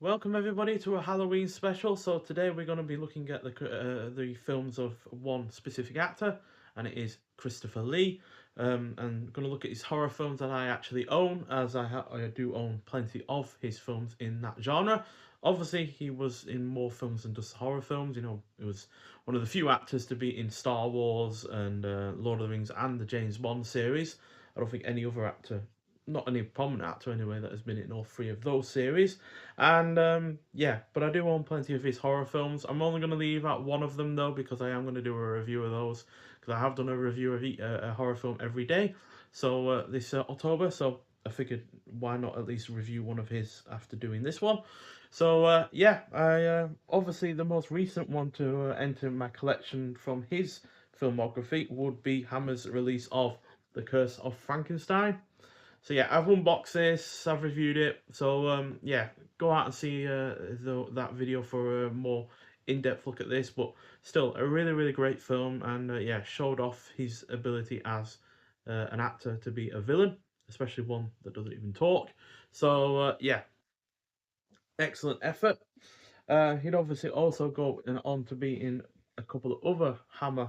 Welcome everybody to a Halloween special. So today we're going to be looking at the films of one specific actor, and it is Christopher Lee. And going to look at his horror films that I actually own, as I do own plenty of his films in that genre. Obviously, he was in more films than just horror films. You know, he was one of the few actors to be in Star Wars and Lord of the Rings and the James Bond series. I don't think any other actor, not any prominent actor anyway, that has been in all three of those series. And yeah, but I do own plenty of his horror films. I'm only going to leave out one of them though, because I am going to do a review of those, because I have done a review of a horror film every day. So this October, so I figured why not at least review one of his after doing this one. So yeah, I obviously the most recent one to enter my collection from his filmography would be Hammer's release of The Curse of Frankenstein. So yeah, I've unboxed this, I've reviewed it. So yeah, go out and see that video for a more in-depth look at this. But still, a really great film, and yeah, showed off his ability as an actor to be a villain, especially one that doesn't even talk. So yeah, excellent effort. He'd obviously also go on to be in a couple of other Hammer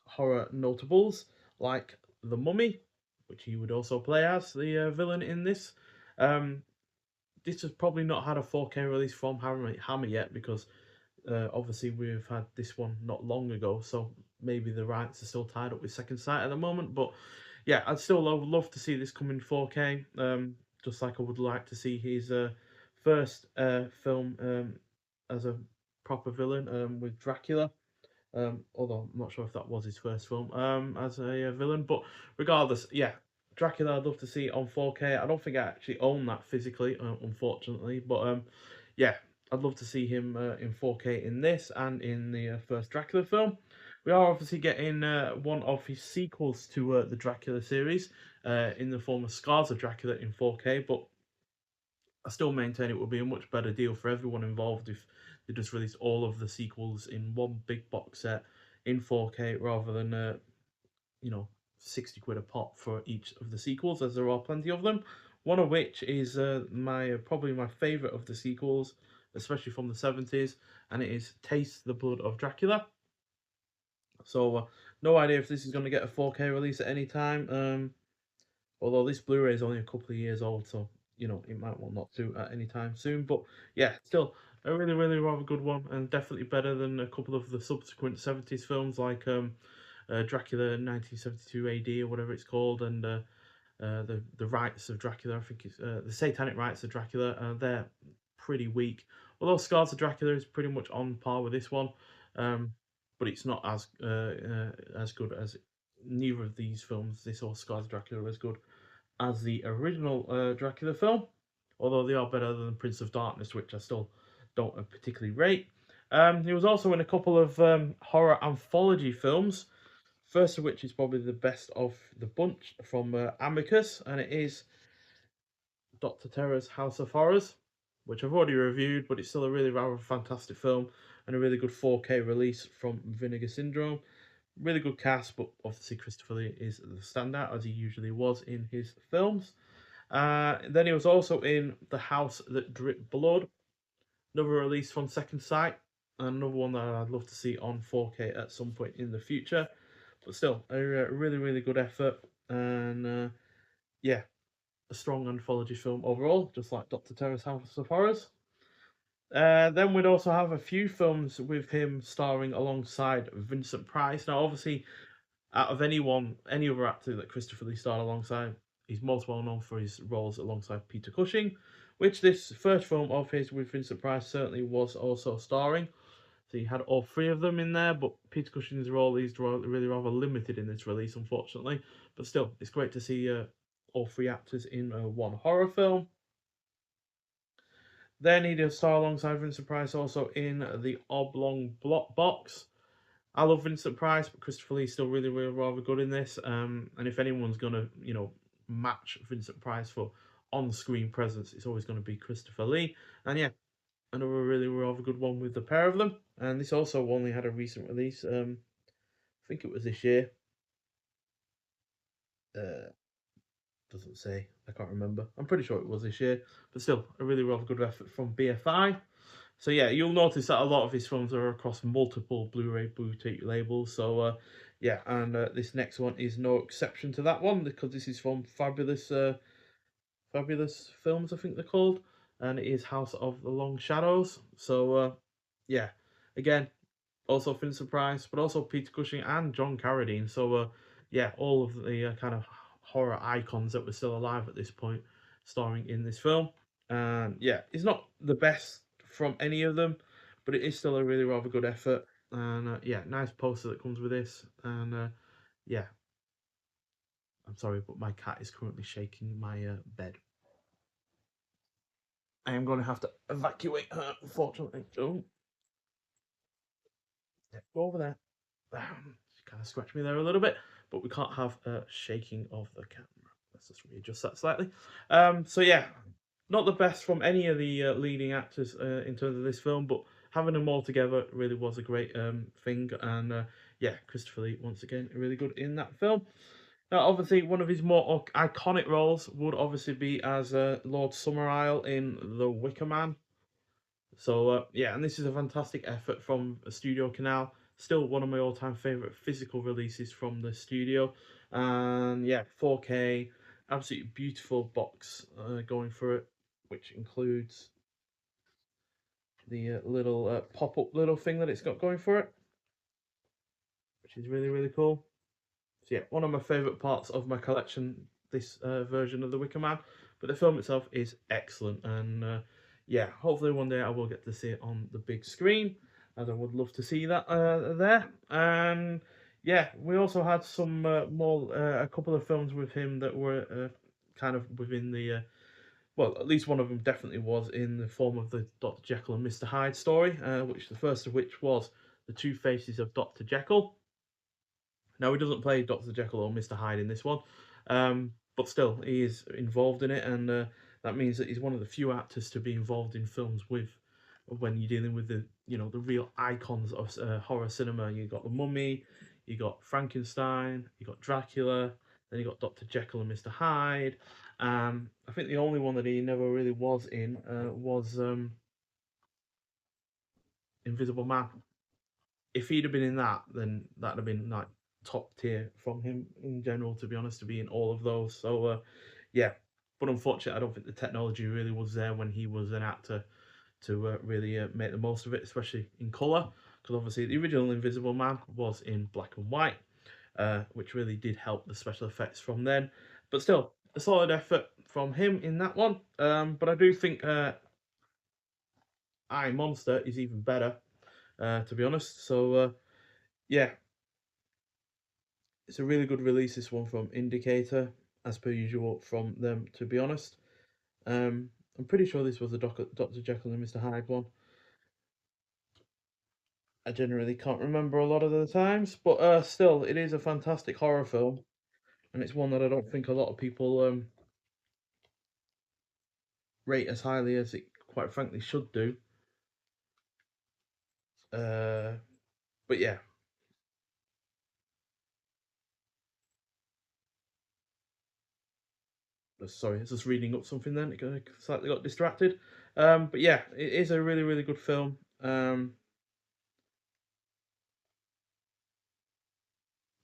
horror notables, like The Mummy, which he would also play as the villain in this. Um, this has probably not had a 4K release from Hammer yet, because obviously we've had this one not long ago, so maybe the rights are still tied up with Second Sight at the moment. But yeah, I'd still love to see this come in 4K. Just like I would like to see his first film as a proper villain with Dracula. Although I'm not sure if that was his first film as a villain, but regardless, yeah, Dracula I'd love to see on 4K. I don't think I actually own that physically, unfortunately, but yeah, I'd love to see him in 4K in this and in the first Dracula film. We are obviously getting one of his sequels to the Dracula series in the form of Scars of Dracula in 4K, but I still maintain it would be a much better deal for everyone involved if they just released all of the sequels in one big box set in 4K rather than you know, 60 quid a pop for each of the sequels, as there are plenty of them. One of which is my probably my favorite of the sequels, especially from the 70s, and it is Taste the Blood of Dracula. So no idea if this is going to get a 4K release at any time. Although this Blu-ray is only a couple of years old, so you know it might well not do at any time soon. But yeah, still a really rather good one, and definitely better than a couple of the subsequent 70s films like Dracula 1972 AD or whatever it's called, and the Rites of Dracula. I think it's the Satanic Rites of Dracula. They're pretty weak. Although Scars of Dracula is pretty much on par with this one, um, but it's not as good as neither of these films. This or Scars of Dracula is good as the original Dracula film, although they are better than Prince of Darkness, which I still don't particularly rate. He was also in a couple of horror anthology films, first of which is probably the best of the bunch from Amicus, and it is Dr. Terror's House of Horrors, which I've already reviewed, but it's still a really rather fantastic film and a really good 4K release from Vinegar Syndrome. Really good cast, but obviously Christopher Lee is the standout, as he usually was in his films. Then he was also in The House That Dripped Blood, another release from Second Sight, and another one that I'd love to see on 4K at some point in the future. But still, a really good effort, and yeah, a strong anthology film overall, just like Dr. Terror's House of Horrors. Then we'd also have a few films with him starring alongside Vincent Price. Now, obviously, out of any other actor that Christopher Lee starred alongside, he's most well known for his roles alongside Peter Cushing, which this first film of his with Vincent Price certainly was also starring. So you had all three of them in there, but Peter Cushing's role is really rather limited in this release, unfortunately. But still, it's great to see all three actors in one horror film. Then he did star alongside Vincent Price also in The Oblong Block Box. I love Vincent Price, but Christopher Lee's still really rather good in this. And if anyone's gonna, match Vincent Price for on-screen presence, it's always going to be Christopher Lee. And yeah, another really rather good one with the pair of them. And this also only had a recent release. I think it was this year. Uh, doesn't say. I can't remember. I'm pretty sure it was this year, but still a really rather good effort from BFI. So yeah, you'll notice that a lot of his films are across multiple Blu-ray boutique labels. So yeah, and this next one is no exception to that one because this is from Fabulous Films, I think they're called, and it is House of the Long Shadows. So yeah, again, also Vincent Surprise, but also Peter Cushing and John Carradine. So yeah, all of the kind of horror icons that were still alive at this point, starring in this film. And yeah, it's not the best from any of them, but it is still a really rather good effort. And yeah, nice poster that comes with this. And yeah, I'm sorry, but my cat is currently shaking my bed. I am going to have to evacuate her, unfortunately. Oh, yeah, go over there. She kind of scratched me there a little bit, but we can't have a shaking of the camera. Let's just readjust that slightly. So yeah, not the best from any of the leading actors in terms of this film, but having them all together really was a great thing. And yeah, Christopher Lee once again really good in that film. Now, obviously, one of his more iconic roles would obviously be as Lord Summerisle in The Wicker Man. So yeah, and this is a fantastic effort from Studio Canal. Still one of my all-time favorite physical releases from the studio, and yeah, 4K, absolutely beautiful box going for it, which includes the little pop-up little thing that it's got going for it, which is really cool. So yeah, one of my favourite parts of my collection, this version of The Wicker Man. But the film itself is excellent, and yeah, hopefully one day I will get to see it on the big screen, as I would love to see that there. And yeah, we also had some more, a couple of films with him that were kind of within the, well, at least one of them definitely was in the form of the Dr. Jekyll and Mr. Hyde story, which the first of which was The Two Faces of Dr. Jekyll. Now he doesn't play Dr. Jekyll or Mr. Hyde in this one, but still he is involved in it, and that means that he's one of the few actors to be involved in films with when you're dealing with the the real icons of horror cinema. You got the Mummy, you got Frankenstein, you got Dracula, then you got Dr. Jekyll and Mr. Hyde. I think the only one that he never really was in was Invisible Man. If he'd have been in that, then that'd have been like top tier from him in general, to be honest, to be in all of those. So yeah, but unfortunately, I don't think the technology really was there when he was an actor to really make the most of it, especially in color, because obviously the original Invisible Man was in black and white, which really did help the special effects from then. But still, a solid effort from him in that one. But I do think I Monster is even better, to be honest. So yeah, it's a really good release, this one from Indicator, as per usual from them, to be honest. I'm pretty sure this was a Dr. Jekyll and Mr. Hyde one. I generally can't remember a lot of the times, but still, it is a fantastic horror film, and it's one that I don't think a lot of people rate as highly as it quite frankly should do. Uh, but yeah, sorry, I was just reading up something then. It slightly got distracted. But yeah, it is a really good film. And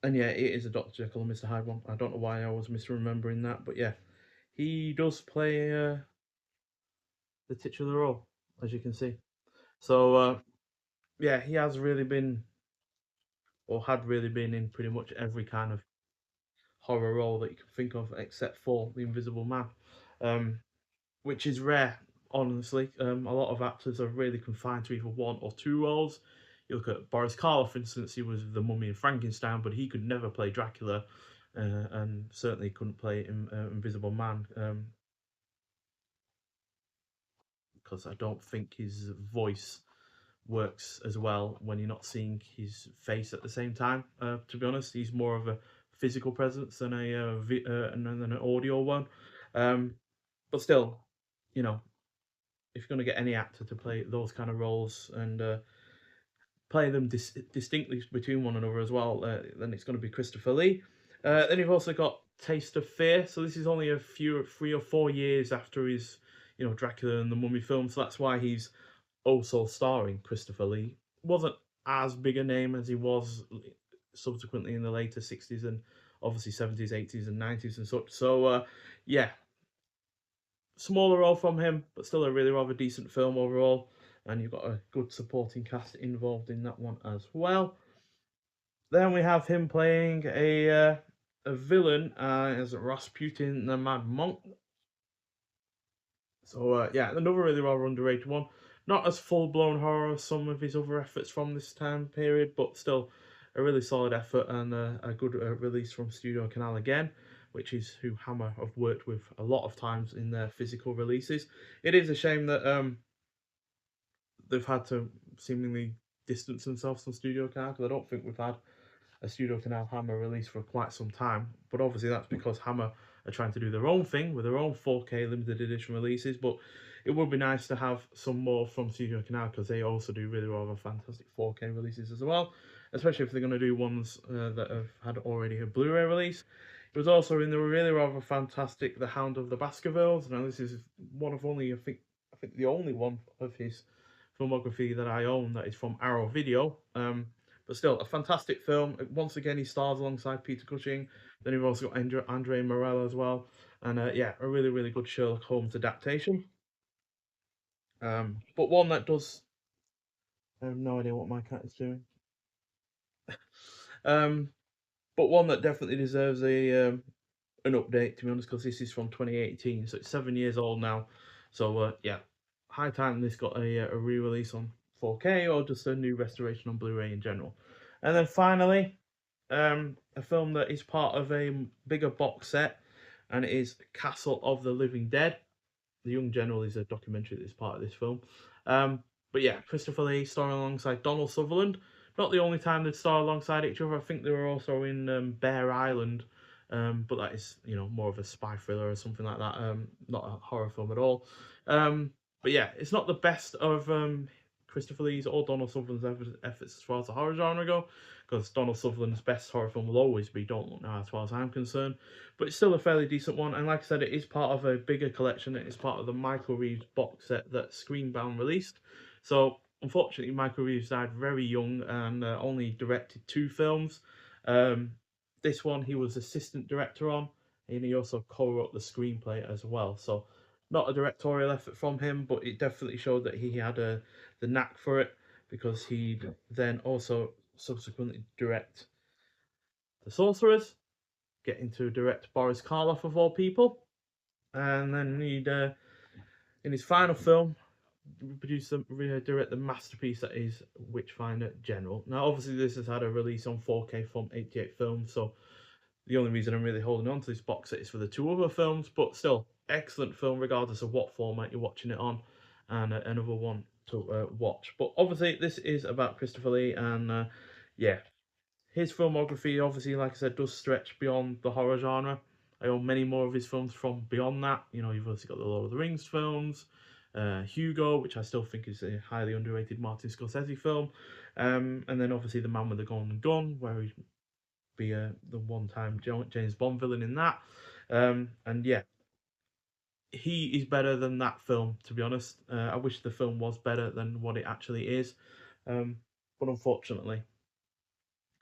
yeah, it is a Dr. Jekyll and Mr. Hyde one. I don't know why I was misremembering that, but yeah, he does play the titular role, as you can see. So yeah, he has really been, or had really been, in pretty much every kind of horror role that you can think of, except for the Invisible Man, um, which is rare. Honestly, a lot of actors are really confined to either one or two roles. You look at Boris Karloff, for instance, he was the Mummy in Frankenstein, but he could never play Dracula, and certainly couldn't play Invisible Man, because I don't think his voice works as well when you're not seeing his face at the same time. To be honest, he's more of a physical presence than than an audio one. Um, but still, you know, if you're going to get any actor to play those kind of roles and play them distinctly between one another as well, then it's going to be Christopher Lee. Then you've also got Taste of Fear. So this is only 3 or 4 years after his, Dracula and the Mummy film. So that's why he's also starring Christopher Lee. Wasn't as big a name as he was subsequently in the later 60s and obviously 70s, 80s, and 90s and such. So yeah, smaller role from him, but still a really rather decent film overall. And you've got a good supporting cast involved in that one as well. Then we have him playing a villain as Rasputin the Mad Monk. So yeah, another really rather underrated one. Not as full blown horror as some of his other efforts from this time period, but still a really solid effort and a good release from Studio Canal again, which is who Hammer have worked with a lot of times in their physical releases. It is a shame that they've had to seemingly distance themselves from Studio Canal, because I don't think we've had a Studio Canal Hammer release for quite some time. But obviously that's because Hammer are trying to do their own thing with their own 4K limited edition releases. But it would be nice to have some more from Studio Canal, because they also do really rather fantastic 4K releases as well, especially if they're going to do ones that have had already a Blu-ray release. It was also in the really rather fantastic The Hound of the Baskervilles. Now this is one of only, I think the only one of his filmography that I own that is from Arrow Video. But still, a fantastic film. Once again, he stars alongside Peter Cushing. Then you've also got Andre Morell as well. And yeah, a really, really good Sherlock Holmes adaptation. But one that does. I have no idea what my cat is doing. Um, but one that definitely deserves an update, to be honest, because this is from 2018, so it's 7 years old now. So yeah, high time this got a re-release on 4K or just a new restoration on Blu-ray in general. And then finally, a film that is part of a bigger box set, and it is Castle of the Living Dead. The Young General is a documentary that is part of this film. But yeah, Christopher Lee starring alongside Donald Sutherland. Not the only time they'd star alongside each other. I think they were also in Bear Island, but that is more of a spy thriller or something like that. Not a horror film at all. But yeah, it's not the best of Christopher Lee's or Donald Sutherland's efforts as far as the horror genre go, because Donald Sutherland's best horror film will always be Don't Look Now, as far as I'm concerned. But it's still a fairly decent one, and like I said, it is part of a bigger collection. It is part of the Michael Reeves box set that Screenbound released. So unfortunately, Michael Reeves died very young and only directed 2 films. This one he was assistant director on, and he also co-wrote the screenplay as well. So not a directorial effort from him, but it definitely showed that he had the knack for it, because he'd then also subsequently direct The Sorcerers, getting to direct Boris Karloff of all people, and then he'd in his final film direct the masterpiece that is Witchfinder General. Now, obviously, this has had a release on 4K from 88 Films, so the only reason I'm really holding on to this box set is for the 2 other films, but still, excellent film regardless of what format you're watching it on, and another one to watch. But obviously, this is about Christopher Lee, and yeah, his filmography, obviously, like I said, does stretch beyond the horror genre. I own many more of his films from beyond that. You've also got the Lord of the Rings films, Hugo, which I still think is a highly underrated Martin Scorsese film, and then obviously The Man with the Golden Gun, where he'd be the one-time James Bond villain in that. And yeah, he is better than that film, to be honest. I wish the film was better than what it actually is, but unfortunately,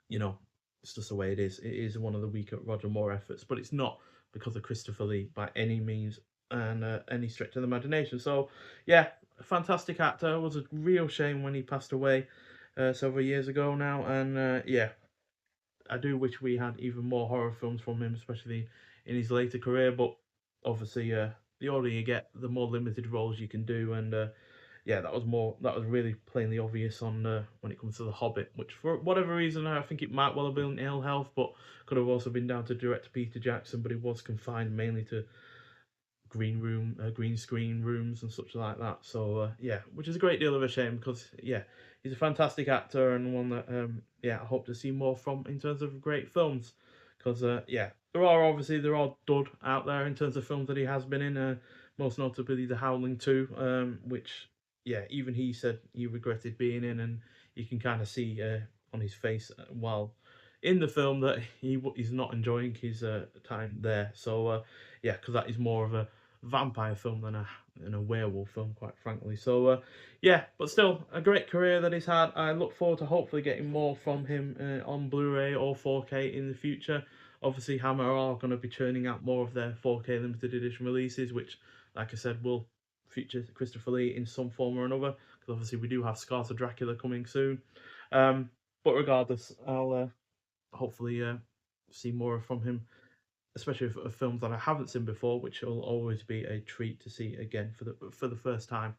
it's just the way it is. It is one of the weaker Roger Moore efforts, but it's not because of Christopher Lee by any means and any stretch of the imagination. So, yeah, a fantastic actor. It was a real shame when he passed away several years ago now, and yeah, I do wish we had even more horror films from him, especially in his later career. But obviously, the older you get, the more limited roles you can do, and yeah, that was really plainly obvious on when it comes to The Hobbit, which for whatever reason I think it might well have been ill health, but could have also been down to director Peter Jackson, but he was confined mainly to green screen rooms and such like that. So yeah, which is a great deal of a shame, because yeah, he's a fantastic actor and one that yeah, I hope to see more from in terms of great films. Because yeah, there are dud out there in terms of films that he has been in. Most notably The Howling 2, which yeah, even he said he regretted being in, and you can kind of see on his face while in the film that he's not enjoying his time there. So yeah, because that is more of a vampire film than a werewolf film, quite frankly. So yeah, but still a great career that he's had. I look forward to hopefully getting more from him on Blu-ray or 4K in the future. Obviously, Hammer are going to be churning out more of their 4K limited edition releases, which, like I said, will feature Christopher Lee in some form or another. Because obviously, we do have Scars of Dracula coming soon. Um, but regardless, I'll hopefully see more from him, especially of films that I haven't seen before, which will always be a treat to see again for the first time.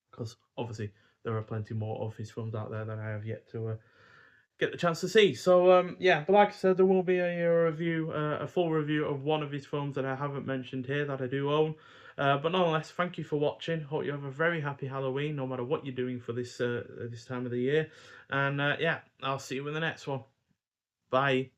Because obviously, there are plenty more of his films out there that I have yet to get the chance to see. So yeah, but like I said, there will be a review, a full review of one of his films that I haven't mentioned here that I do own. But nonetheless, thank you for watching. Hope you have a very happy Halloween, no matter what you're doing for this time of the year. And yeah, I'll see you in the next one. Bye.